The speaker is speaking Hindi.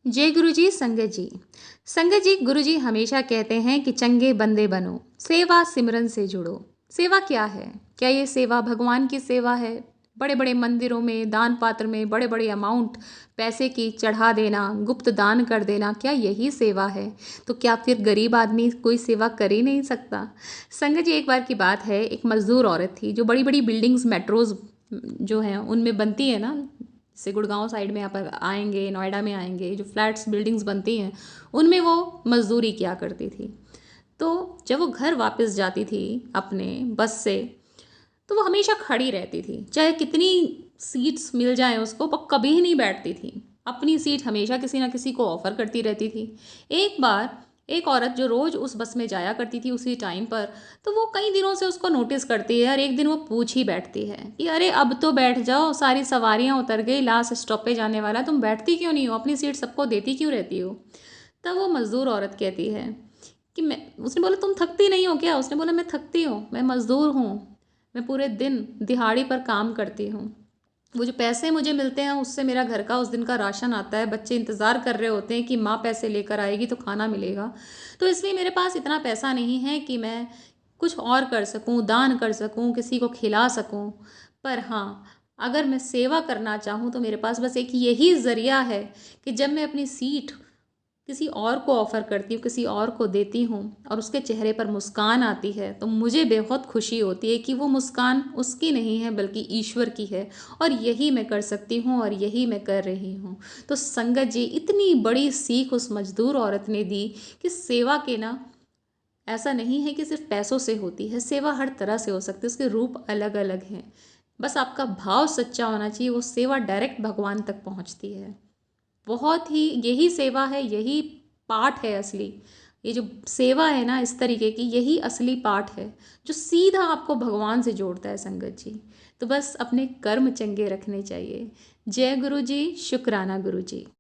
जय गुरु जी संगत जी। संगत जी, गुरु जी हमेशा कहते हैं कि चंगे बंदे बनो, सेवा सिमरन से जुड़ो। सेवा क्या है? क्या ये सेवा भगवान की सेवा है? बड़े बड़े मंदिरों में दान पात्र में बड़े बड़े अमाउंट पैसे की चढ़ा देना, गुप्त दान कर देना, क्या यही सेवा है? तो क्या फिर गरीब आदमी कोई सेवा कर ही नहीं सकता? संगत जी, एक बार की बात है, एक मजदूर औरत थी जो बड़ी बड़ी बिल्डिंग्स मेट्रोज जो हैं उनमें बनती है ना, जैसे गुड़गांव साइड में यहाँ पर आएंगे, नोएडा में आएंगे, जो फ्लैट्स बिल्डिंग्स बनती हैं उनमें वो मजदूरी किया करती थी। तो जब वो घर वापस जाती थी अपने बस से, तो वो हमेशा खड़ी रहती थी, चाहे कितनी सीट्स मिल जाएं उसको, वो कभी ही नहीं बैठती थी। अपनी सीट हमेशा किसी ना किसी को ऑफर करती रहती थी। एक बार एक औरत जो रोज उस बस में जाया करती थी उसी टाइम पर, तो वो कई दिनों से उसको नोटिस करती है और एक दिन वो पूछ ही बैठती है कि अरे अब तो बैठ जाओ, सारी सवारियां उतर गई, लास्ट स्टॉप पे जाने वाला, तुम बैठती क्यों नहीं हो, अपनी सीट सबको देती क्यों रहती हो? तब वो मजदूर औरत कहती है कि मैं, उसने बोला तुम थकती नहीं हो क्या? उसने बोला मैं थकती हूँ, मैं मजदूर हूँ, मैं पूरे दिन दिहाड़ी पर काम करती हूँ, वो जो पैसे मुझे मिलते हैं उससे मेरा घर का उस दिन का राशन आता है, बच्चे इंतज़ार कर रहे होते हैं कि माँ पैसे लेकर आएगी तो खाना मिलेगा। तो इसलिए मेरे पास इतना पैसा नहीं है कि मैं कुछ और कर सकूं, दान कर सकूं, किसी को खिला सकूं। पर हाँ, अगर मैं सेवा करना चाहूँ तो मेरे पास बस एक यही ज़रिया है कि जब मैं अपनी सीट किसी और को ऑफ़र करती हूँ, किसी और को देती हूँ और उसके चेहरे पर मुस्कान आती है, तो मुझे बहुत खुशी होती है कि वो मुस्कान उसकी नहीं है बल्कि ईश्वर की है। और यही मैं कर सकती हूँ और यही मैं कर रही हूँ। तो संगत जी, इतनी बड़ी सीख उस मजदूर औरत ने दी कि सेवा के ना, ऐसा नहीं है कि सिर्फ पैसों से होती है, सेवा हर तरह से हो सकती है, उसके रूप अलग अलग हैं। बस आपका भाव सच्चा होना चाहिए, वो सेवा डायरेक्ट भगवान तक पहुँचती है। बहुत ही यही सेवा है, यही पाठ है असली। ये जो सेवा है ना इस तरीके की, यही असली पाठ है जो सीधा आपको भगवान से जोड़ता है संगत जी। तो बस अपने कर्म चंगे रखने चाहिए। जय गुरु जी, शुक्राना गुरु जी।